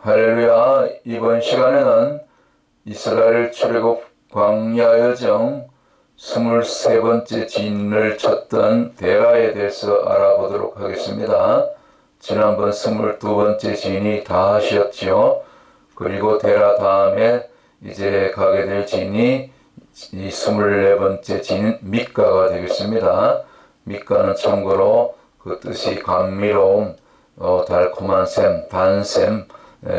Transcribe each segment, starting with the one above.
할렐루야. 이번 시간에는 이스라엘 출애굽 광야 여정 23번째 진을 쳤던 데라에 대해서 알아보도록 하겠습니다. 지난번 22번째 진이 다하시였죠. 그리고 데라 다음에 이제 가게 될 진이 이 24번째 진인 미가가 되겠습니다. 미가는 참고로 그 뜻이 감미로움, 달콤한 샘, 단샘,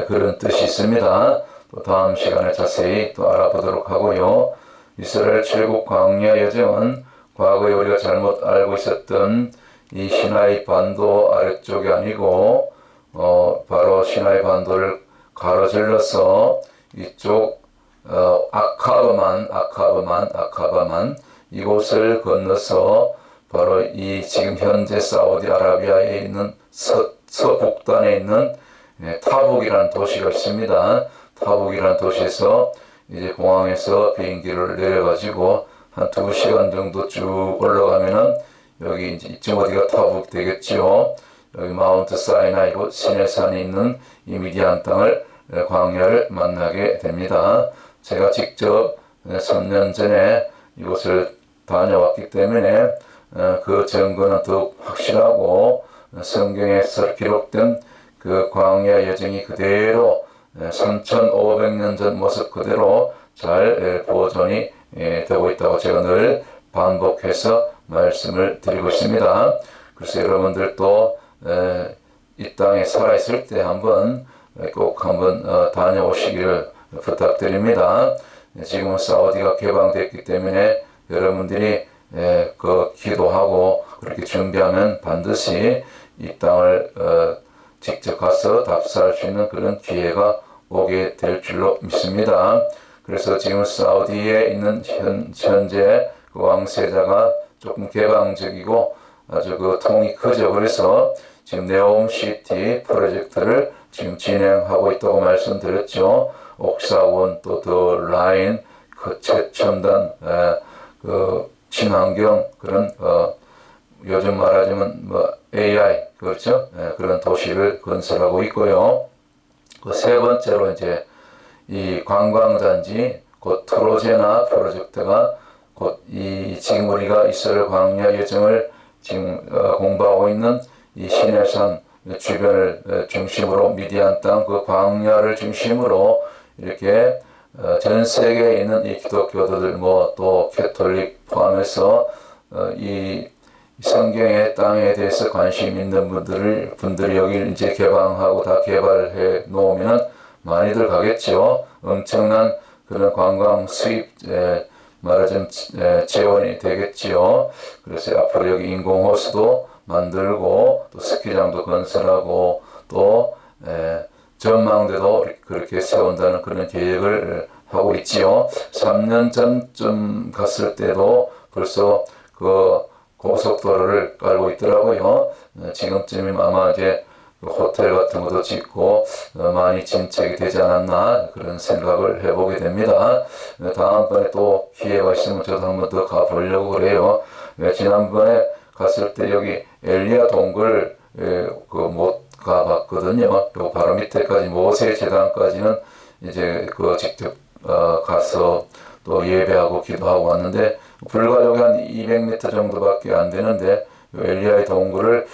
그런 뜻이 있습니다. 또 다음 시간에 자세히 또 알아보도록 하고요. 이스라엘 출애굽 광야 여정은 과거에 우리가 잘못 알고 있었던 이 시나이 반도 아래쪽이 아니고 바로 시나이 반도를 가로질러서 이쪽 아카바만 이곳을 건너서 바로 이 지금 현재 사우디아라비아에 있는 서북단에 있는 타북이라는 도시가 있습니다. 타북이라는 도시에서 이제 공항에서 비행기를 내려가지고 한 2시간 정도 쭉 올라가면은 여기 이제 이쯤 어디가 타북 되겠죠. 여기 마운트 사이나이고 시내산이 있는 이 미디안 땅을 광야를 만나게 됩니다. 제가 직접 3년 전에 이곳을 다녀왔기 때문에 그 증거는 더욱 확실하고 성경에서 기록된 그 광야 여정이 그대로 3,500년 전 모습 그대로 잘 보존이 되고 있다고 제가 늘 반복해서 말씀을 드리고 있습니다. 그래서 여러분들도 이 땅에 살아있을 때 꼭 한번 다녀오시기를 부탁드립니다. 지금은 사우디가 개방됐기 때문에 여러분들이 그 기도하고 그렇게 준비하면 반드시 이 땅을 직접 가서 답사할 수 있는 그런 기회가 오게 될 줄로 믿습니다. 그래서 지금 사우디에 있는 현재 그 왕세자가 조금 개방적이고 아주 그 통이 크죠. 그래서 지금 네옴시티 프로젝트를 지금 진행하고 있다고 말씀드렸죠. 옥사원 또 더 라인 그 최첨단 그 친환경 그런 요즘 말하자면 AI 그렇죠? 그런 도시를 건설하고 있고요. 그 세 번째로 이제 이 관광단지 곧 트로제나 프로젝트가 곧 이 지금 우리가 이스라엘 광야 여정을 지금 공부하고 있는 이 시내산 주변을 중심으로 미디안 땅 그 광야를 중심으로 이렇게 전 세계에 있는 이 기독교도들 또 캐톨릭 포함해서 이 성경의 땅에 대해서 관심 있는 분들이 여기를 이제 개방하고 다 개발해 놓으면 많이들 가겠죠. 엄청난 그런 관광 수입 말하자면 재원이 되겠지요. 그래서 앞으로 여기 인공호수도 만들고 또 스키장도 건설하고 또 전망대도 그렇게 세운다는 그런 계획을 하고 있지요. 3년 전쯤 갔을 때도 벌써 그 고속도로를 깔고 있더라고요. 지금쯤이면 아마 이제 호텔 같은 것도 짓고 많이 진척이 되지 않았나 그런 생각을 해보게 됩니다. 다음번에 또 기회가 있으면 저도 한번 더 가보려고 그래요. 지난번에 갔을 때 여기 엘리야 동굴 못 가봤거든요. 바로 밑에까지 모세 제단까지는 이제 그 직접 가서 또 예배하고 기도하고 왔는데 불과 여기 한 200m 정도밖에 안 되는데 엘리야의 동굴을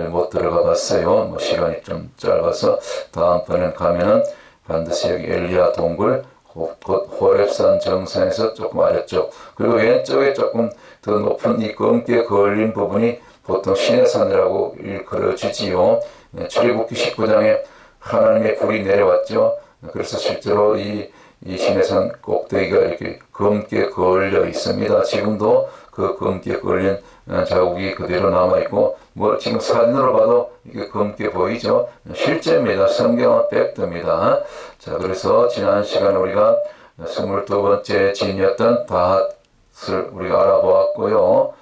못 들어가 봤어요. 시간이 좀 짧아서 다음번엔 가면은 반드시 여기 엘리야 동굴 곧 호렙산 정상에서 조금 아래쪽 그리고 왼쪽에 조금 더 높은 이 검게 걸린 부분이 보통 시내산이라고 일컬어지지요. 출애굽기 19장에 하나님의 불이 내려왔죠. 그래서 실제로 이 시내산 꼭대기가 이렇게 검게 걸려 있습니다. 지금도 그 검게 걸린 자국이 그대로 남아있고, 지금 사진으로 봐도 이게 검게 보이죠? 실제입니다. 성경은 팩트입니다. 자, 그래서 지난 시간에 우리가 22번째 진이었던 다핫을 우리가 알아보았고요.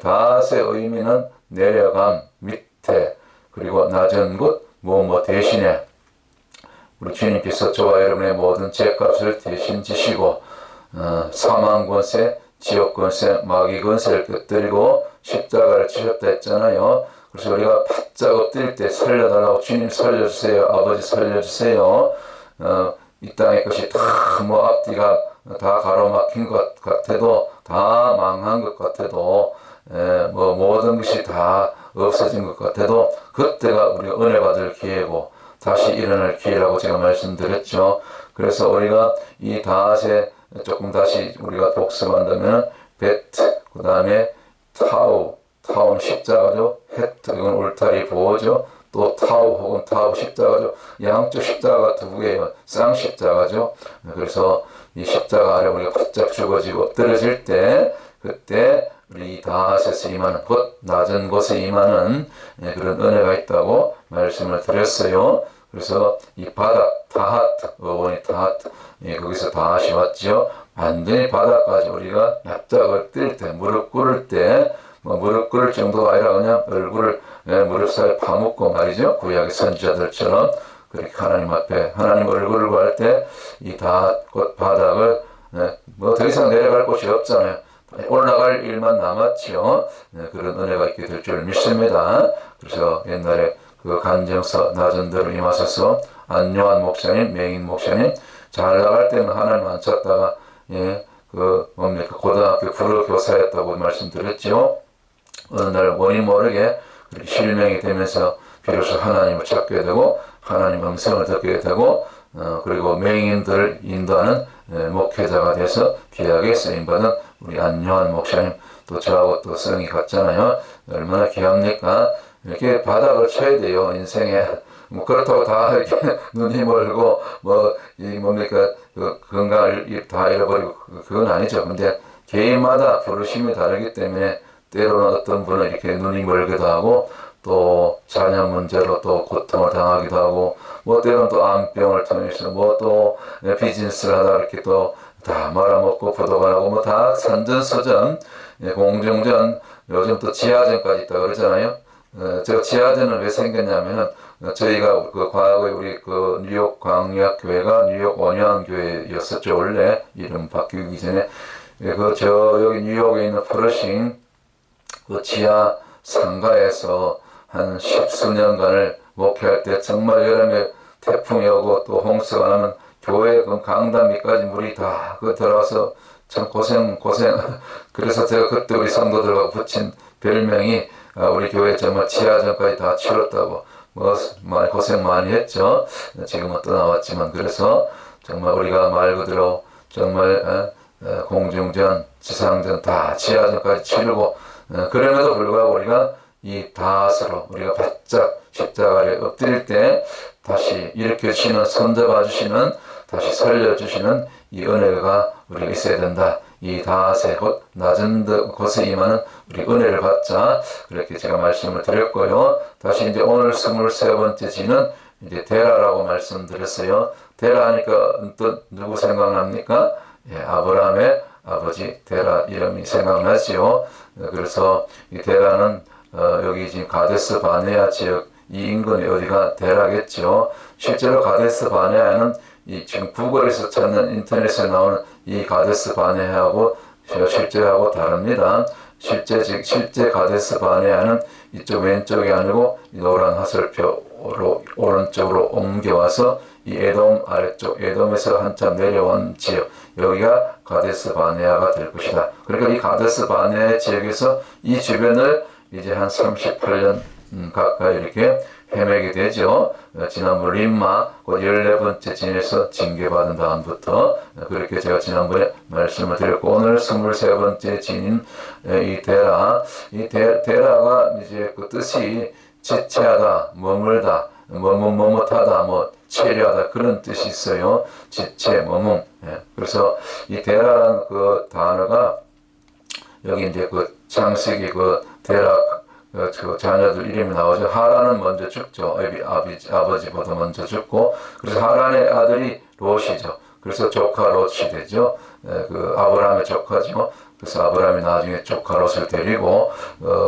다핫의 의미는 내려감, 밑에, 그리고 낮은 곳, 대신에 우리 주님께서 저와 여러분의 모든 죄값을 대신 지시고 사망 권세, 지옥 권세, 마귀 권세를 끄뜨리고 십자가를 치셨다 했잖아요. 그래서 우리가 바짝 엎드릴 때 살려달라고 주님 살려주세요. 아버지 살려주세요. 이 땅의 것이 다 뭐 앞뒤가 다 가로막힌 것 같아도 다 망한 것 같아도 뭐 모든 것이 다 없어진 것 같아도 그때가 우리가 은혜 받을 기회고 다시 일어날 기회라고 제가 말씀드렸죠. 그래서 우리가 이 다핫에 조금 다시 우리가 복습한다면 베트, 그 다음에 타우는 십자가죠. 헤트, 이건 울타리 보호죠. 또 타우 혹은 타우 십자가죠. 양쪽 십자가가 두 개예요. 쌍십자가죠. 그래서 이 십자가 아래 우리가 바짝 죽어지고 엎드려질 때 그때 우리 이 다핫에서 임하는 곧 낮은 곳에 임하는 그런 은혜가 있다고 말씀을 드렸어요. 그래서 이 바닥, 다핫, 어원이 다핫, 거기서 다핫이 왔죠. 완전히 바닥까지 우리가 납작을 뛸 때, 무릎 꿇을 때, 뭐 무릎 꿇을 정도가 아니라 그냥 얼굴을 무릎 사이에 파묻고 말이죠. 구약의 선지자들처럼 그렇게 하나님 앞에 하나님 얼굴을 구할 때 이 다핫, 곧 바닥을 뭐 더 이상 내려갈 곳이 없잖아요. 올라갈 일만 남았죠. 그런 은혜가 있게 될 줄 믿습니다. 그래서 옛날에 그 간정서 낮은 데로 임하셔서 안요한 목사님, 맹인 목사님 잘 나갈 때는 하나님 안 찾다가 고등학교 불어 교사였다고 말씀드렸죠. 어느 날 원인 모르게 그렇게 실명이 되면서 비로소 하나님을 찾게 되고 하나님 음성을 듣게 되고 그리고 맹인들을 인도하는 목회자가 돼서 귀하게 쓰임받은 우리 안요한 목사님 또 저하고 또 성이 같잖아요. 얼마나 귀합니까? 이렇게 바닥을 쳐야 돼요, 인생에. 뭐, 그렇다고 다 이렇게 눈이 멀고, 뭡니까, 건강을 다 잃어버리고, 그건 아니죠. 근데 개인마다 부르심이 다르기 때문에, 때로는 어떤 분은 이렇게 눈이 멀기도 하고, 또 자녀 문제로 또 고통을 당하기도 하고, 뭐, 때로는 또 암병을 통해서, 뭐, 또 비즈니스를 하다 이렇게 또 다 말아먹고 부도가 나고, 뭐, 다 산전수전, 공중전, 요즘 또 지하전까지 있다 그러잖아요. 제가 지하전은 왜 생겼냐면은 저희가 그 과거에 우리 그 뉴욕 광약교회가 뉴욕 원효안교회였었죠. 원래 이름 바뀌기 전에 여기 뉴욕에 있는 프러싱 그 지하 상가에서 한 10수년간을 목회할 때 정말 여름에 태풍이 오고 또 홍수가 나면 교회 그 강당 밑까지 물이 다 들어와서 참 고생 그래서 제가 그때 우리 성도들과 붙인 별명이 우리 교회 정말 지하전까지 다 치렀다고 많이 고생 많이 했죠. 지금은 떠나왔지만 그래서 정말 우리가 말 그대로 정말 공중전, 지상전 다 지하전까지 치르고 그럼에도 불구하고 우리가 이 다스로 우리가 바짝 십자가에 엎드릴 때 다시 일으켜주시는 손잡아 주시는 다시 살려주시는 이 은혜가 우리가 있어야 된다. 이 다핫에 곧 낮은 곳에 임하는 우리 은혜를 받자. 그렇게 제가 말씀을 드렸고요. 다시 이제 오늘 23번째 지는 이제 데라라고 말씀드렸어요. 데라 하니까 또 누구 생각납니까? 아브라함의 아버지 데라 이름이 생각나지요. 그래서 이 데라는 여기 지금 가데스 바네아 지역 이 인근에 어디가 데라겠죠. 실제로 가데스 바네아는 이 지금 구글에서 찾는 인터넷에 나오는 이 가데스 바네아하고 실제하고 다릅니다. 실제 가데스 바네아는 이쪽 왼쪽이 아니고 노란 화살표로 오른쪽으로 옮겨와서 이 에돔 아래쪽 에돔에서 한참 내려온 지역 여기가 가데스 바네아가 될 것이다. 그러니까 이 가데스 바네아 지역에서 이 주변을 이제 한 38년 가까이 이렇게 헤매게 되죠. 지난번 림마 14번째 진에서 징계받은 다음부터 그렇게 제가 지난번에 말씀을 드렸고 오늘 23번째 진인 이 데라가 이제 그 뜻이 지체하다, 머물다, 머뭇하다, 뭐 체류하다 그런 뜻이 있어요. 지체, 머문. 그래서 이 데라라는 그 단어가 여기 이제 그 창세기 그 데라 그 자녀들 이름이 나오죠. 하란은 먼저 죽죠. 아버지보다 먼저 죽고 그래서 하란의 아들이 롯이죠. 그래서 조카 롯이 되죠. 그 아브라함의 조카죠. 그래서 아브라함이 나중에 조카 롯을 데리고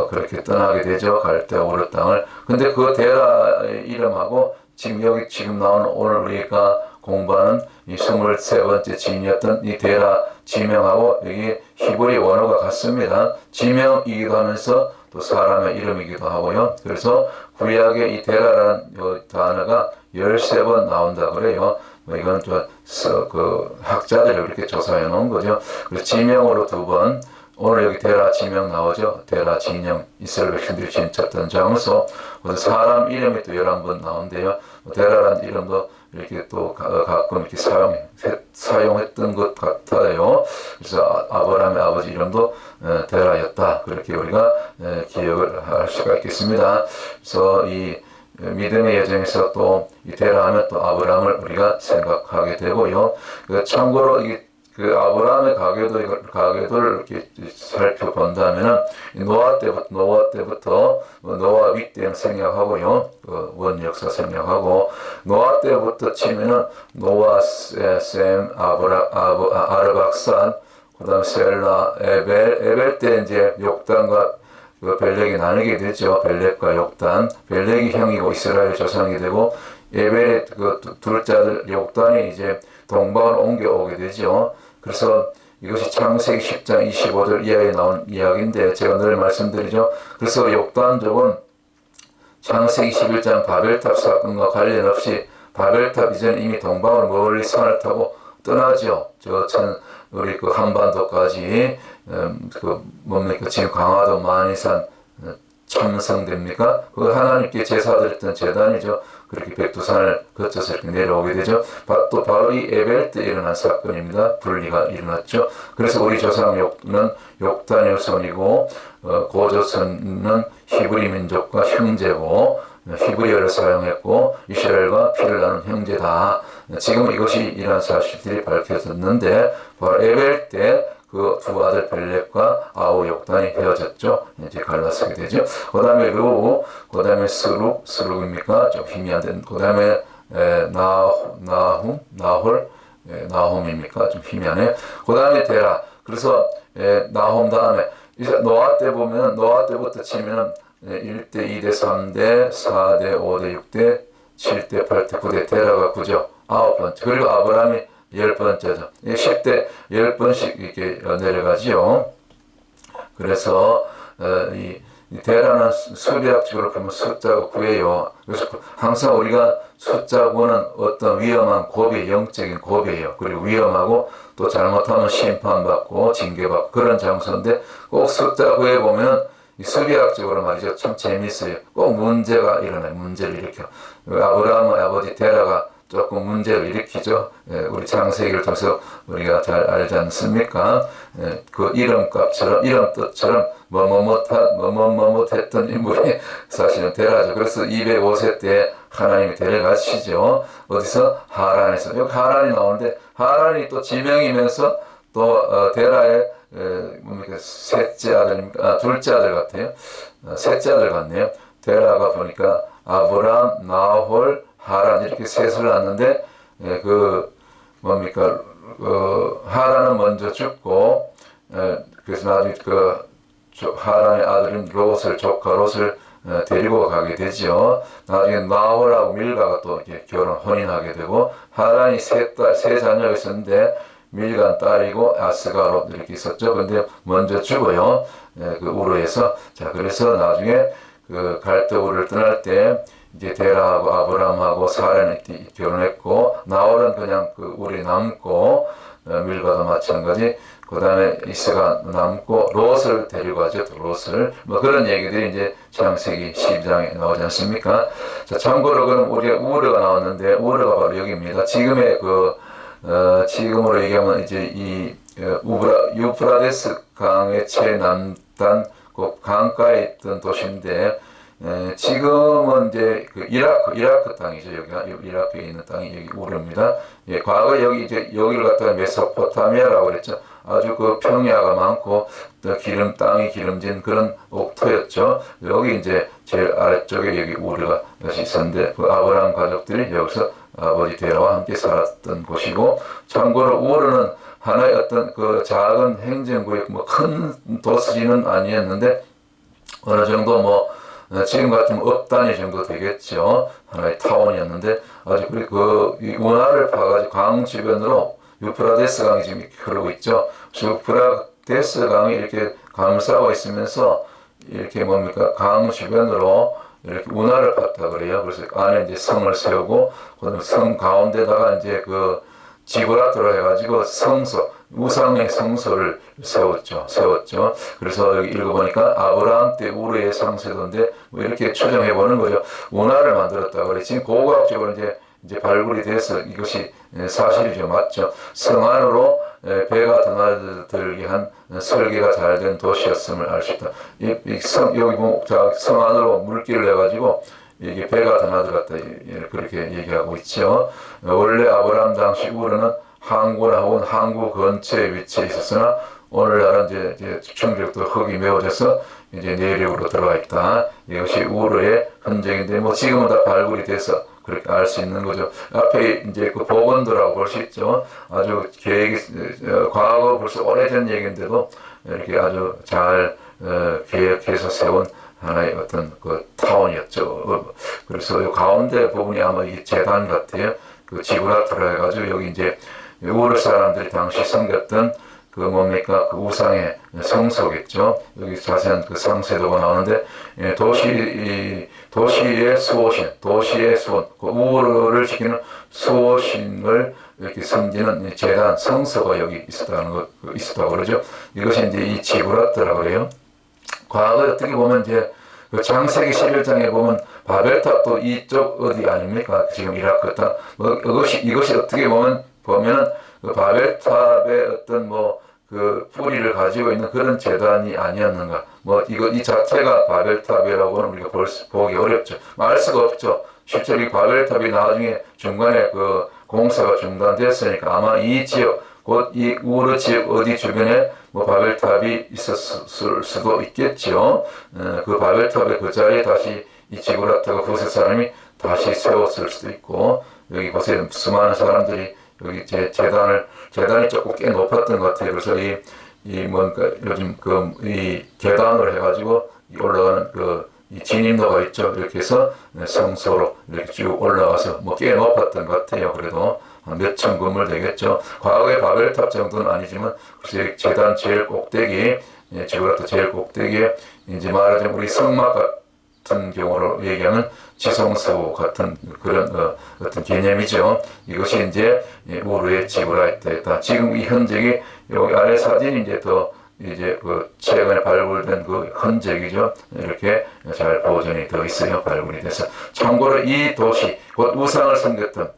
그렇게 떠나게 되죠. 갈대 우르 땅을. 근데 그 데라의 이름하고 지금 나오는 오늘 우리가 공부하는 이 23번째 지인이었던 이 데라 지명하고 여기 히브리 원어가 같습니다. 지명이기도 하면서 또 사람의 이름이기도 하고요. 그래서 구약에 이 데라라는 단어가 13번 나온다 그래요. 이건 그 학자들이 이렇게 조사해 놓은 거죠. 그래서 지명으로 2번, 오늘 여기 데라 지명 나오죠. 데라 진영, 이스라엘 백성들이 진쳤던 장소. 사람 이름이 또 11번 나온대요. 데라라는 이름도 이렇게 또 가끔 이렇게 사용했던 것 같아요. 그래서 아브라함의 아버지 이름도 데라였다. 그렇게 우리가 기억을 할 수가 있겠습니다. 그래서 이 믿음의 여정에서 또 이 데라 하면 또 아브라함을 우리가 생각하게 되고요. 참고로 그 아브라함의 가계도를 이렇게 살펴본다면은 노아 때부터 노아 윗대응 생략하고요. 원 역사 생략하고 노아 때부터 치면은 노아, 셈, 아르박산, 그다음 셀라, 에벨 때 이제 욕단과 벨렉이 나누게 되죠. 벨렉과 욕단. 벨렉이 형이고 이스라엘 조상이 되고 에벨의 그 둘째 아들 욕단이 이제 동방을 옮겨오게 되죠. 그래서 이것이 창세기 10장 25절 이하에 나온 이야기인데 제가 늘 말씀드리죠. 그래서 욕단족은 창세기 11장 바벨탑 사건과 관련 없이 바벨탑 이전 이미 동방으로 멀리 산을 타고 떠나죠. 우리 그 한반도까지 지금 강화도 만이산 참성됩니까? 그 하나님께 제사드렸던 제단이죠. 그렇게 백두산을 거쳐서 이렇게 내려오게 되죠. 또 바로 이 에벨 때 일어난 사건입니다. 분리가 일어났죠. 그래서 우리 조상 욕단의 후손이고 고조선은 히브리 민족과 형제고 히브리어를 사용했고 이스라엘과 피를 나눈 형제다. 지금 이것이 이런 사실들이 밝혀졌는데 바로 에벨 때 그 두 아들 벨렉과 아우 욕단이 헤어졌죠. 이제 갈라서게 되죠. 그 다음에 그 다음에 스룩입니까? 좀 힘이 안 되는. 그 다음에 나홈입니까? 좀 힘이 안 해요. 그 다음에 데라. 그래서 나홈 다음에 이제 노아 때 보면 노아 때부터 치면은 1대, 2대, 3대, 4대, 5대, 6대, 7대, 8대, 9대, 데라가 9죠. 9번째. 그리고 아브라함이 10번째죠. 10대 10번씩 이렇게 내려가지요. 그래서 이 데라는 수리학적으로 보면 숫자가 9예요. 그래서 항상 우리가 숫자 9는 어떤 위험한 고비, 영적인 고비예요. 그리고 위험하고 또 잘못하면 심판받고 징계받고 그런 장소인데 꼭 숫자 9에 보면 수리학적으로 말이죠. 참 재밌어요. 꼭 문제가 일어나요. 문제를 일으켜. 아브라함의 아버지 데라가 조금 문제를 일으키죠. 우리 창세기를 통해서 우리가 잘 알지 않습니까? 그 이름 뜻처럼 뭐뭐못했던 인물이 사실은 데라죠. 그래서 205세 때 하나님이 데려가시죠. 어디서? 하란에서. 여기 하란이 나오는데 하란이 또 지명이면서 또 데라의 셋째 아들입니까? 둘째 아들 같아요. 셋째 아들 같네요. 데라가 보니까 아브람, 나홀, 하란 이렇게 셋을 낳는데 하란은 먼저 죽고 그래서 나중에 하란의 아들인 조카 롯을 데리고 가게 되죠. 나중에 나홀하고 밀가가 또 이렇게 혼인하게 되고 하란이 세 자녀가 있었는데 밀간 딸이고 아스가롯 이렇게 있었죠. 근데 먼저 죽어요. 그 우르에서. 자, 그래서 나중에 그 갈대우를 떠날 때 이제 데라하고 아브람하고 사라는 결혼했고 나홀은 그냥 그 우리 남고 밀가도 마찬가지. 그 다음에 이스가 남고 롯을 데리고 가죠. 롯을 그런 얘기들이 이제 창세기 12장에 나오지 않습니까? 자, 참고로 그럼 우리가 우르가 나왔는데 우르가 바로 여기입니다. 지금의 지금으로 얘기하면 이제 이 유프라데스 강의 최남단 그 강가에 있던 도시인데 지금은 이제 그 이라크 땅이죠. 여기가 이라크에 있는 땅이 여기 우르입니다. 예, 과거 여기를 갖다가 메소포타미아라고 그랬죠. 아주 그 평야가 많고 또 땅이 기름진 그런 옥토였죠. 여기 이제 제일 아래쪽에 여기 우르가 있었는데 그 아브라함 가족들이 여기서 아버지 데라와 함께 살았던 곳이고, 참고로 우르는 하나의 어떤 그 작은 행정구역 큰 도시는 아니었는데 어느 정도 지금 같으면 업 단위 정도 되겠죠. 하나의 타운이었는데 아주 이 운하를 파가지고 강 주변으로 유프라데스 강이 지금 이렇게 흐르고 있죠. 유프라데스 강이 이렇게 감싸고 있으면서 이렇게 뭡니까 강 주변으로 이렇게 운하를 팠다 그래요. 그래서 안에 이제 성을 세우고 그다음 성 가운데다가 이제 그 지브라토로 해가지고 성소 우상의 성소를 세웠죠. 그래서 여기 읽어보니까 아브라함 때 우르의 상세도인데 뭐 이렇게 추정해 보는 거죠. 운하를 만들었다 그래. 지금 고고학적으로 이제 발굴이 돼서 이것이 사실이죠. 맞죠. 성 안으로 배가 드나들게 한 설계가 잘 된 도시였음을 알 수 있다. 여기 보면 성 안으로 물길을 해가지고 이게 배가 드나들었다 그렇게 얘기하고 있죠. 원래 아브라함 당시 우르는 항구 근처에 위치해 있었으나 오늘날은 이제 충격도 흙이 메워져서 이제 내륙으로 들어가 있다. 이것이 우르의 흔적인데 뭐 지금은 다 발굴이 돼서 그렇게 알 수 있는 거죠. 앞에 이제 그 복원도라고 볼 수 있죠. 아주 과거 벌써 오래전 얘기인데도 이렇게 아주 잘 계획해서 세운 하나의 어떤 그 타운이었죠. 그래서 이 가운데 부분이 아마 이 재단 같아요. 그 지브라토로 해가지고 여기 이제 우르 사람들이 당시 섬겼던 그 뭡니까 그 우상의 성소겠죠. 여기 자세한 그 상세도가 나오는데 도시의 수호신, 그 우르를 지키는 수호신을 이렇게 섬기는 재단 성소가 여기 있었다고 그러죠. 이것이 이제 이 지브라토라고 해요. 과거에 어떻게 보면 이제 그 창세기 11장에 보면 바벨탑도 이쪽 어디 아닙니까? 지금 이라크 땅. 뭐 이것이 어떻게 보면은 그 바벨탑의 어떤 그 뿌리를 가지고 있는 그런 재단이 아니었는가. 이 자체가 바벨탑이라고는 우리가 보기 어렵죠. 알 수가 없죠. 실제로 이 바벨탑이 나중에 중간에 그 공사가 중단됐으니까 아마 이 지역, 곧 이 우르 지역 어디 주변에 바벨탑이 있었을 수도 있겠죠. 그 바벨탑의 그 자리에 다시 이 지브라토가 그곳의 사람이 다시 세웠을 수도 있고, 여기 보세요. 수많은 사람들이 여기 재단이 조금 꽤 높았던 것 같아요. 그래서 요즘 이 계단을 해가지고 올라가는 이 진입로가 있죠. 이렇게 해서 성소로 이렇게 쭉 올라가서 꽤 높았던 것 같아요. 그래도 몇천 건물 되겠죠. 과거의 바벨탑 정도는 아니지만, 글쎄 재단 제일 꼭대기, 지브라토 제일 꼭대기에 이제 말하자면 우리 성막 같은 경우로 얘기하면 지성소 같은 그런 어떤 개념이죠. 이것이 이제 우르의 지브라토였다. 지금 이 흔적이 여기 아래 사진이 이제 최근에 발굴된 그 흔적이죠. 이렇게 잘 보존이 되어 있어요. 발굴이 돼서. 참고로 이 도시, 곧 우상을 섬겼던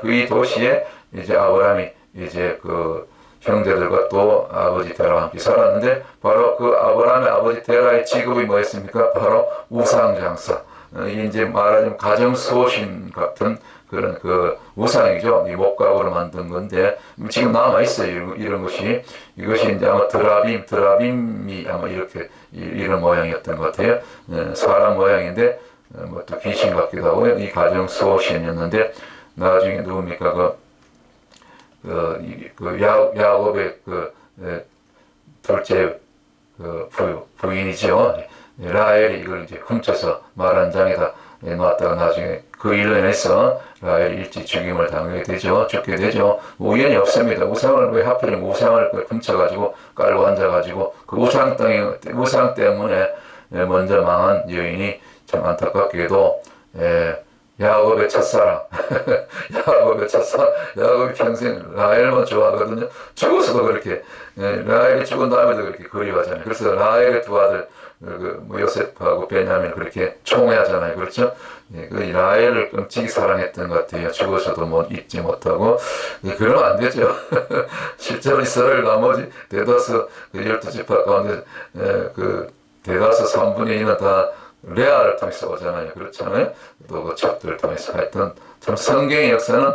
이 도시에 이제 아브라함이 이제 그 형제들과 또 아버지 테라와 함께 살았는데, 바로 그 아브라함의 아버지 테라의 직업이 뭐였습니까? 바로 우상장사. 이제 말하자면 가정수호신 같은 그런 그 우상이죠. 이 목각으로 만든 건데 지금 남아 있어요. 이런 것이. 이것이 이제 아마 드라빔이 아마 이런 모양이었던 것 같아요. 사람 모양인데 또 귀신 같기도 하고, 이 가정수호신이었는데 나중에 누굽니까 야곱의 둘째 부인이죠. 라헬이 이걸 이제 훔쳐서 말 한 장에다 놨다가 나중에 그 일로 인해서 라헬이 일찍 죽게 되죠. 우연이 없습니다. 우상을 왜 하필이면 우상을 훔쳐가지고 깔고 앉아가지고 그 우상 때문에 먼저 망한 여인이 참 안타깝게도 야곱의 첫사랑, 야곱이 평생 라헬만 좋아하거든요. 죽어서도 그렇게, 라헬이 죽은 다음에도 그렇게 그리워하잖아요. 그래서 라헬의 두 아들, 요셉하고 베냐민을 그렇게 총애하잖아요. 그렇죠? 그 라헬을 끔찍이 사랑했던 것 같아요. 죽어서도 잊지 못하고. 그러면 안 되죠. 실제로 이스라엘 나머지 대다수 12지파 가운데, 대다수 3분의 2는 다 레아를 통해서 오잖아요. 그렇잖아요. 또 그 첩들을 통해서 하여튼 참 성경의 역사는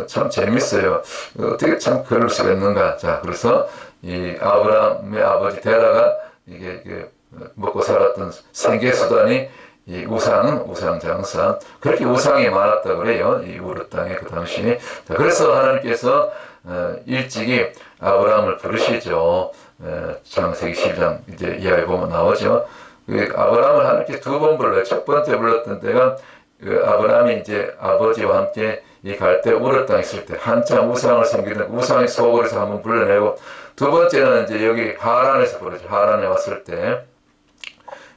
참 재밌어요. 어떻게 참 그럴 수가 있는가. 자, 그래서 이 아브라함의 아버지 테라가 이게 먹고 살았던 생계 수단이 이 우상장사. 그렇게 우상이 많았다 그래요. 이 우르 땅에 그 당시에. 자, 그래서 하나님께서 일찍이 아브라함을 부르시죠. 창세기 10장 이제 이야기 보면 나오죠. 아브라함을 하나님께 두 번 불러요. 첫 번째 불렀던 때가 아브라함이 이제 아버지와 함께 이 갈대 우르 땅에 있을 때 한참 우상을 섬기던 우상의 속으로서 한번 불러내고, 두 번째는 이제 여기 하란에서 부르죠. 하란에 왔을 때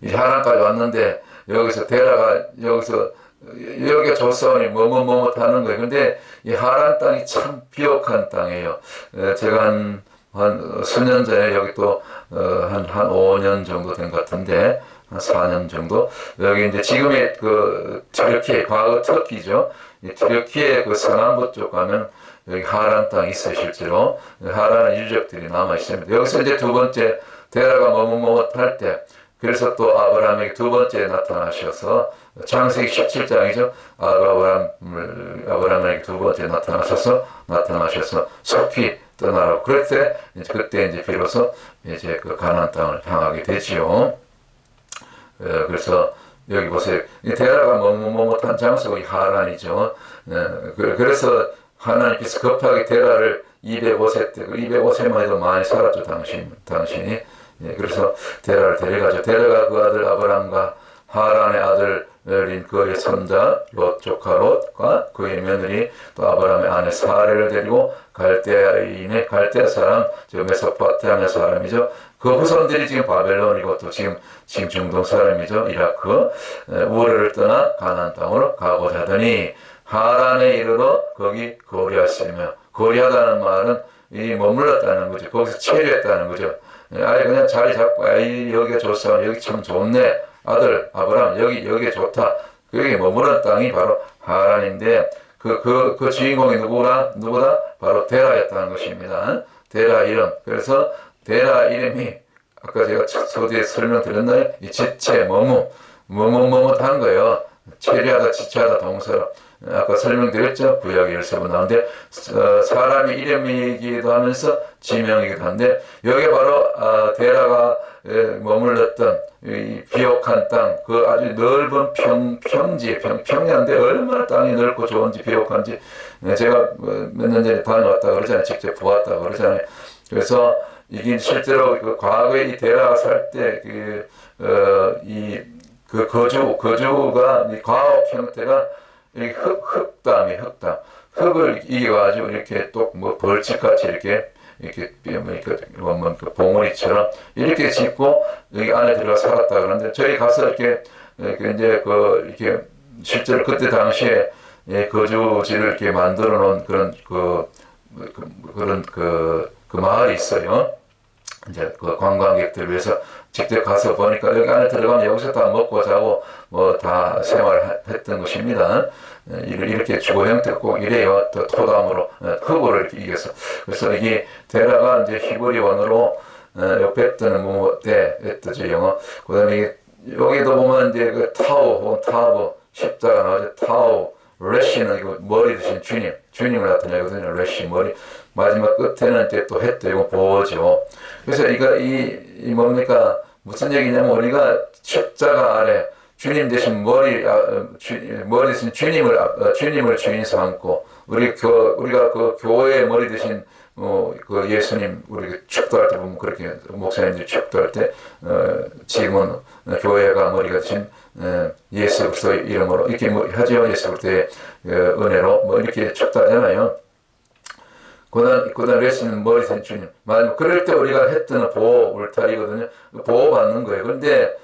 이 하란까지 왔는데 여기서 데라가 여기가 조사원이 뭐뭐 하는 거예요. 근데 이 하란 땅이 참 비옥한 땅이에요. 제가 한 수년 전에 여기 또 한 5년 정도 된 것 같은데 한 4년 정도 여기 이제 지금의 그 튀르키예 과거 터키죠. 이 튀르키예 그 서남부 쪽 가면 여기 하란 땅이 있어요. 실제로 하란의 유적들이 남아 있습니다. 여기서 이제 두 번째 데라가 뭐뭐 할 때 그래서 또 아브라함에게 두 번째 나타나셔서 창세기 17장이죠. 아브라함에게 두 번째 나타나셔서 속히 떠나라고. 그럴 때 그때 이제 비로소 이제 그 가나안 땅을 향하게 되지요. 그래서 여기 보세요. 이 데라가 뭐뭐한 장소가 이 하란이죠. 그래서 하나님께서 급하게 데라를 205세 때, 205세만 해도 많이 살았죠. 당신이. 그래서 데라를 데려가죠. 데라가 그 아들 아브람과 하란의 아들인 그의 손자 롯 조카 롯과 그의 며느리 또 아브람의 아내 사레를 데리고 갈대아 사람, 저 메소포타미아 사람이죠. 그 후손들이 지금 바벨론이고 또 지금 중동 사람이죠. 이라크 우르를 떠나 가나안 땅으로 가고자 하더니 하란에 이르러 거기 거리하시며, 거리하다는 말은 이 머물렀다는 거죠. 거기서 체류했다는 거죠. 아예 그냥 자리 잡고 여기가 좋사, 여기 참 좋네, 아들 아브람 여기 좋다. 여기 머무른 땅이 바로 하란인데 그 주인공이 누구다? 바로 데라였다는 것입니다. 데라 이름. 그래서 데라 이름이 아까 제가 서두에 설명드렸나요? 이 지체 뭐뭐뭐뭐한 거예요. 체류하다 지체하다 동사로. 아까 설명드렸죠. 구약 13번 나오는데 사람의 이름이기도 하면서 지명이기도 한데 여기 바로 데라가 머물렀던 이 비옥한 땅, 그 아주 넓은 평야인데 얼마나 땅이 넓고 좋은지 비옥한지 제가 몇 년 전에 다녀왔다 그러잖아요. 직접 보았다 그러잖아요. 그래서 이게 실제로 그 과거에 이 데라가 살 때 그 거주가 이 과학 형태가 흙담. 흙을 이겨가지고 이렇게 또 뭐 벌집같이 이렇게 봉우리처럼 이렇게 짓고 여기 안에 들어가 살았다 그러는데 저희 가서 이렇게 실제로 그때 당시에 거주지를 이렇게 만들어 놓은 그런 그 마을이 있어요. 이제 그 관광객들 위해서 직접 가서 보니까 여기 안에 들어가면 여기서 다 먹고 자고 뭐 다 생활했던 것입니다. 이렇게 주거 형태가 꼭 이래요. 또 토담으로 흙으로 이렇게 이겨서. 그래서 이게 데라가 이제 히브리 원어로 옆에 뜨는 뭐때 뜻이 영어. 그다음에 여기도 보면 이제 그 타오 십자가 나오죠. 타오 레시는 이거 머리 드신 주님을 나타내거든요. 레시 머리. 마지막 끝에는 이제 또 해 뜨고 보죠. 그래서 이 뭡니까? 무슨 얘기냐면 우리가 십자가 아래 주님 대신 머리 대신 주님을 주인 삼고 우리가 그 교회의 머리 대신 그 예수님 우리 축도할 때 보면 그렇게 목사님들이 축도할 때 지금은 교회가 머리가 대신 예수 그리스도의 이름으로 이렇게 하죠. 예수 그리스도의 은혜로 뭐 이렇게 축도하잖아요. 고단 레시는 머리 된 주님. 그럴 때 우리가 했던 보호 울타리거든요. 보호받는 거예요. 그런데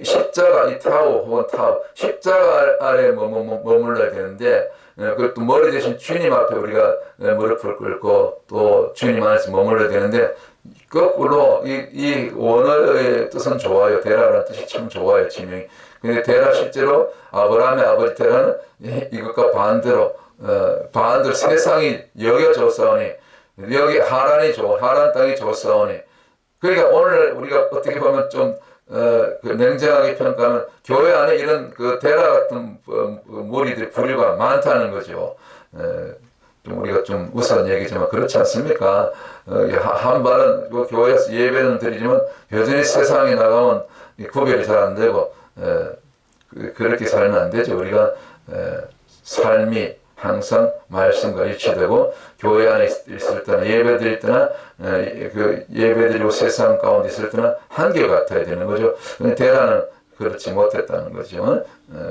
십자가, 이 타오, 십자가 아래 머물러야 되는데, 그것도 머리 대신 주님 앞에 우리가 무릎을 꿇고 또 주님 안에서 머물러야 되는데, 거꾸로 이 원어의 뜻은 좋아요. 데라라는 뜻이 참 좋아요. 지명이. 근데 데라 실제로 아브라함의 아버지 데라는 이것과 반대로 세상이 여겨졌사오니 여기 하란 땅이 좋사오니 그러니까 오늘 우리가 어떻게 보면 좀 냉정하게 평가하면 교회 안에 이런 그 데라 같은 무리들 부류가 많다는 거죠. 좀 우리가 좀 우스운 얘기지만 그렇지 않습니까? 한발은 그 교회에서 예배는 드리지만 여전히 세상에 나가면 구별이 잘 안 되고 그렇게 살면 안 되죠. 우리가 삶이 항상 말씀과 일치되고 교회 안에 있을 때나 예배 드릴 때나 그 예배 드리고 세상 가운데 있을 때나 한결같아야 되는 거죠. 근데 데라는 그렇지 못했다는 거죠.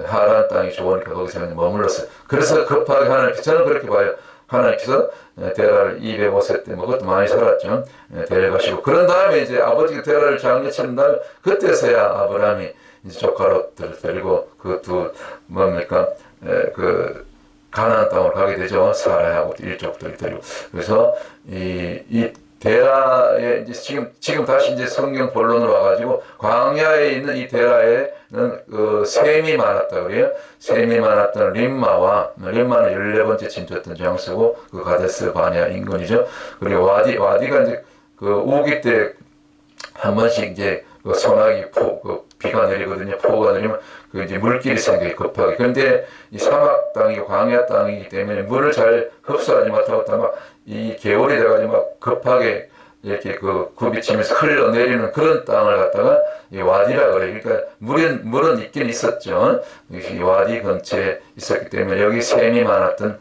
하란 땅이 좋으니까 거기서 머물렀어요. 그래서 급하게 하나님께서, 저는 그렇게 봐요. 하나님께서 데라를 205세 때 그것도 많이 살았죠. 데려가시고 그런 다음에 이제 아버지가 데라를 장례치는 다음에 그때서야 아브라함이 이제 조카로들을 데리고 그 두 뭡니까 그 가나안 땅으로 가게 되죠. 사라하고 일족들을 데리고. 그래서 이 데라에 이제 지금 다시 이제 성경 본론으로 와가지고 광야에 있는 이 데라에는 그 셈이 많았다 그래요. 셈이 많았던 림마는 14번째 침투했던 장소고 그 가데스 바네아 인근이죠. 그리고 와디가 이제 그 우기 때 한 번씩 이제 그 소나기 비가 내리거든요. 폭우가 내리면 그 이제 물길이 생겨요, 급하게. 그런데 이 사막 땅이고 광야 땅이기 때문에 물을 잘 흡수하지 못하고 막 이 개울이 돼가지고 막 급하게 이렇게 그 굽이치면서 흘러내리는 그런 땅을 갖다가 이 와디라 그래요. 그러니까 물은 있긴 있었죠. 이 와디 근처에 있었기 때문에 여기 샘이 많았던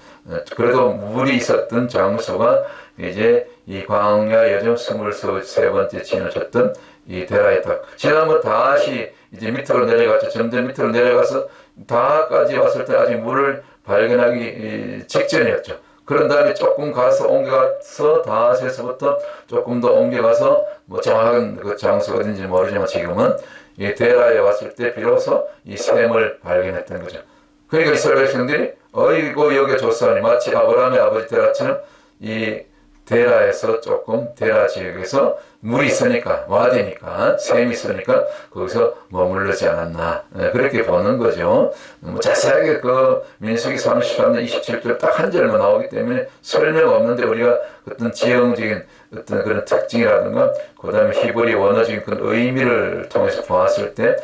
그래도 물이 있었던 장소가 이제 이 광야 여정 23번째 진을 쳤던 이 데라의 땅. 지난번 다시 이제 밑으로 내려갔죠. 점점 밑으로 내려가서 다까지 왔을 때 아직 물을 발견하기 직전이었죠. 그런 다음에 조금 가서 옮겨가서 다에서부터 조금 더 옮겨가서 뭐 정확한 그 장소가 어딘지 모르지만 지금은 이 데라에 왔을 때 비로소 이 셈을 발견했던 거죠. 그러니까 이스라엘 백성들이 어이구 여기가 좋사오니 마치 아브라함의 아버지 데라처럼 이 데라에서 조금 데라 지역에서 물이 있으니까 와디니까 샘이 있으니까 거기서 머무르지 않았나 그렇게 보는 거죠. 뭐 자세하게 그 민수기 33년 27절 딱 한 절만 나오기 때문에 설명 없는데 우리가 어떤 지형적인 어떤 그런 특징이라든가 그다음에 히브리 원어적인 그런 의미를 통해서 보았을 때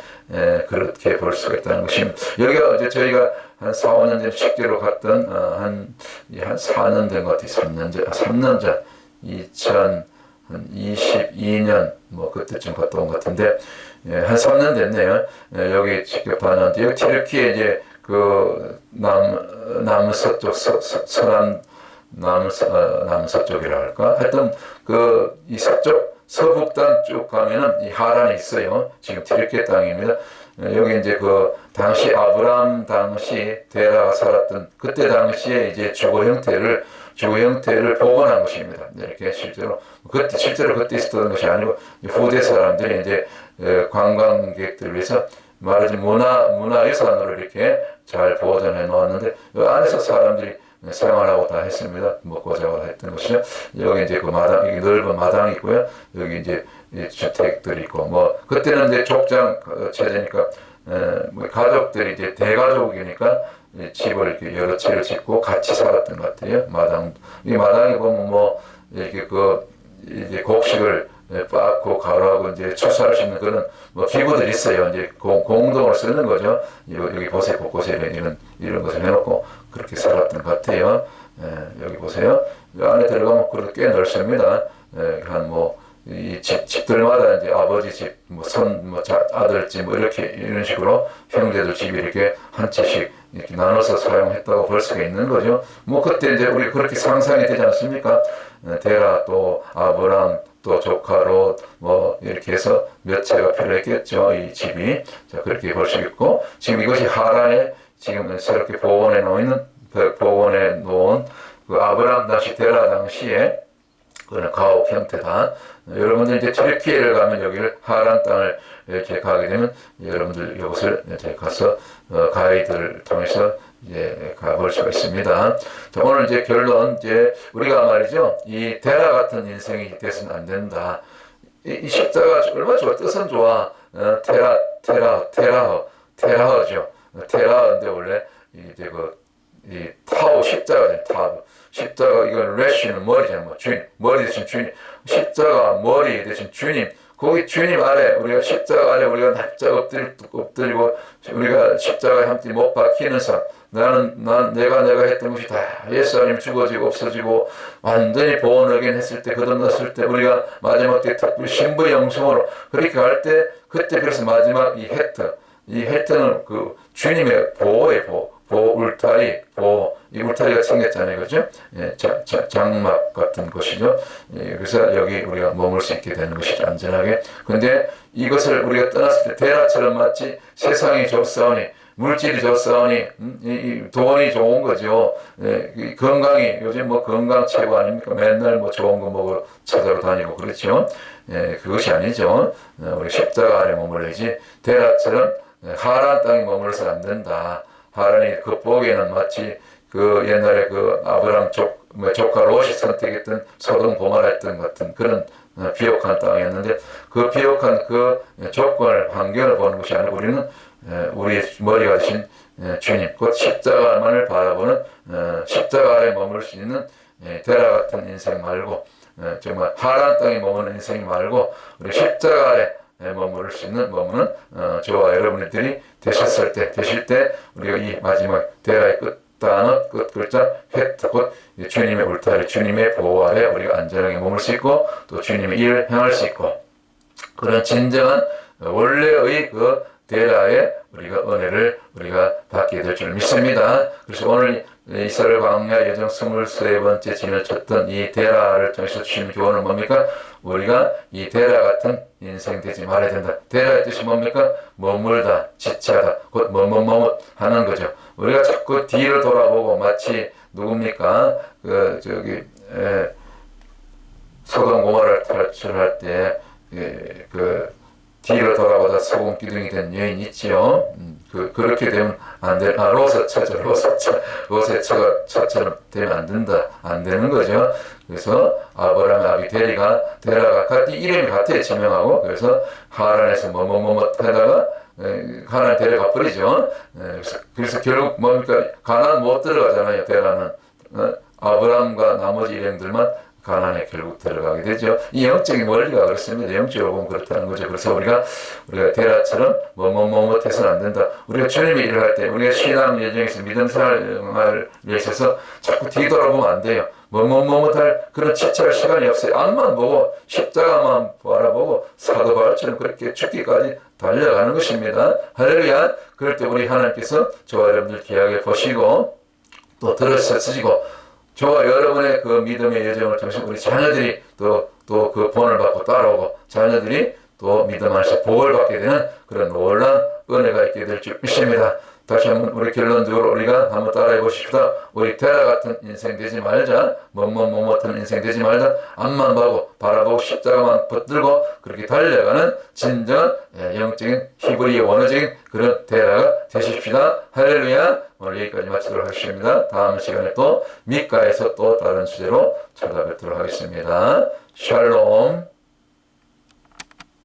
그렇게 볼 수가 있다는 것입니다. 여기가 어제 저희가 한 4, 5년 전 식대로 갔던 한 4년 된 것 같아요. 3년 전 2022년 뭐 그때쯤 갔다 온 것 같은데 한 3년 됐네요. 여기 직접 다녔는데 여기 튀르키예 이제 그 남서쪽 서남 남서쪽이라 할까? 하여튼 그 이 서쪽 서북단 쭉 가면은 이 하란에 있어요. 지금 튀르키예 땅입니다. 여기 이제 그 당시 아브라함 당시 데라가 살았던 그때 당시에 이제 주거 형태를 복원한 것입니다. 이렇게 실제로 그때 있었던 것이 아니고 후대 사람들이 이제 관광객들을 위해서 말하자면 문화유산으로 이렇게 잘 보존해 놓았는데 그 안에서 사람들이 생활하고 다 했습니다. 먹고 자고 했던 것이죠. 여기 이제 그 마당, 여기 넓은 마당이 있고요. 여기 이제 주택들이 있고, 뭐, 그때는 이제 족장 체제니까, 뭐 가족들이 이제 대가족이니까 집을 이렇게 여러 채를 짓고 같이 살았던 것 같아요. 이 마당에 보면 뭐, 이렇게 이제 곡식을 빻고 가루하고 이제 추수할 수 있는 그런 뭐 기구들이 있어요. 이제 공동으로 쓰는 거죠. 여기 보세요. 곳곳에 이런 것을 해놓고 그렇게 살았던 것 같아요. 여기 보세요. 안에 들어가면 그래도 꽤 넓습니다. 한 이 집들마다 이제 아버지 집, 아들 집, 이런 식으로 형제들 집이 이렇게 한 채씩 이렇게 나눠서 사용했다고 볼 수가 있는 거죠. 뭐 그때 이제 우리 그렇게 상상이 되지 않습니까? 데라 또 아브람 또 조카로 뭐 이렇게 해서 몇 채가 필요했겠죠. 이 집이. 자, 그렇게 볼 수 있고 지금 이것이 하란에 지금 새롭게 복원해 놓은 그 아브람 당시 데라 당시에 그런 가옥 형태다. 여러분들 이제 튀르키예를 가면 여기를 하란 땅을 이렇게 가게 되면 여러분들 이곳을 이제 가서 가이드를 통해서 이제 가볼 수가 있습니다. 자, 오늘 이제 결론 이제 우리가 말이죠 이 데라 같은 인생이 돼서는 안 된다. 이 십자가 얼마나 좋아, 뜻은 좋아. 테라허죠. 테라인데 원래 이제 이 타오 십자가죠. 십자가 이건 레시는 머리잖아요. 뭐 주님, 머리 대신 주님. 십자가 머리 대신 주님. 거기 주님 아래 우리가 십자가 아래 우리가 납작 엎드리고 우리가 십자가에 함께 못 박히는 삶. 내가 했던 것이 다 예수님 죽어지고 없어지고 완전히 본어긴 했을 때 거듭났을 때 우리가 마지막 때 특별히 신부 영성으로 그렇게 갈 때 그때 그래서 마지막 이 헬트는 그 주님의 보호 울타리, 이 울타리가 생겼잖아요. 그죠? 예, 장막 같은 것이죠. 예, 그래서 여기 우리가 머물 수 있게 되는 것이죠. 안전하게. 근데 이것을 우리가 떠났을 때 데라처럼 마치 세상이 좋사오니, 물질이 좋사오니, 이 돈이 좋은 거죠. 예, 이 건강이, 요즘 뭐 건강 최고 아닙니까? 맨날 뭐 좋은 거 먹으러 찾아러 다니고 그렇죠. 예, 그것이 아니죠. 우리 십자가 아래 머물러야지. 데라처럼 하란 땅에 머물러서 안 된다. 하란이 그 보기에는 마치 그 옛날에 그 아브라함 조카 롯이 선택했던 소돔 고모라 했던 같은 그런 비옥한 땅이었는데 그 비옥한 그 조건을 환경을 보는 것이 아니고 우리는 우리 머리가 되신 주님 곧 십자가만을 바라보는 십자가 아래 머물 수 있는 데라 같은 인생 말고 정말 하란 땅에 머무는 인생 말고 우리 십자가 아래 머무를 수 있는 머무는 저와 여러분들이 되실 때 우리가 이 마지막 데라의 단어 끝 글자 헷 곧 주님의 울타리 주님의 보호 아래 우리가 안전하게 머물 수 있고 또 주님의 일을 행할 수 있고 그런 진정한 원래의 그 데라의 우리가 은혜를 우리가 받게 될 줄 믿습니다. 그래서 오늘 이스라엘 광야 여정 23번째 진을 쳤던 이 데라를 통해서 주신 교훈은 뭡니까? 우리가 이 데라 같은 인생 되지 말아야 된다. 데라의 뜻이 뭡니까? 머물다, 지체하다, 곧 머뭇머뭇 하는 거죠. 우리가 자꾸 뒤를 돌아보고 마치 누굽니까? 소돔 고모라를 탈출할 때 뒤를 돌아보다 소금 기둥이 된 여인 있지요. 그렇게 되면 안 돼. 롯의 처처럼 되면 안 된다. 안 되는 거죠. 그래서 아브라함의 아비 데라가 같이 이름이 같아요. 지명하고. 그래서 하란에서 뭐뭐뭐뭐 하다가 가나안 데려가 버리죠. 그래서 결국 뭡니까? 가나안 못 들어가잖아요. 데라는. 아브라함과 나머지 일행들만 가나안에 결국 들어가게 되죠. 이 영적인 원리가 그렇습니다. 영적으로 보면 그렇다는 거죠. 그래서 우리가 데라처럼 뭐뭐뭐못해서는 안 된다. 우리가 주님의 일을 할 때, 우리가 신앙 여정에서 믿음 생활을 위해서 자꾸 뒤돌아보면 안 돼요. 뭐뭐뭐못할 그런 지체할 시간이 없어요. 앞만 보고 십자가만 바라보고 사도 바울처럼 그렇게 죽기까지 달려가는 것입니다. 할렐루야. 그럴 때 우리 하나님께서 저와 여러분들 귀하게 보시고 또 들으시고 저와 여러분의 그 믿음의 여정을 통해서 우리 자녀들이 또 그 본을 받고 따라오고 자녀들이 또 믿음 안에서 복을 받게 되는 그런 놀라운 은혜가 있게 될 줄 믿습니다. 다시 한번 우리 결론적으로 우리가 한번 따라해 보십시다. 우리 데라 같은 인생 되지 말자. 뭐뭐뭐못한 인생 되지 말자. 앞만 바라보고 십자가만 붙들고 그렇게 달려가는 진정한 영적인 히브리의 원어적인 그런 데라가 되십시다. 할렐루야. 오늘 여기까지 마치도록 하겠습니다. 다음 시간에 또 미가에서 또 다른 주제로 찾아뵙도록 하겠습니다. 샬롬.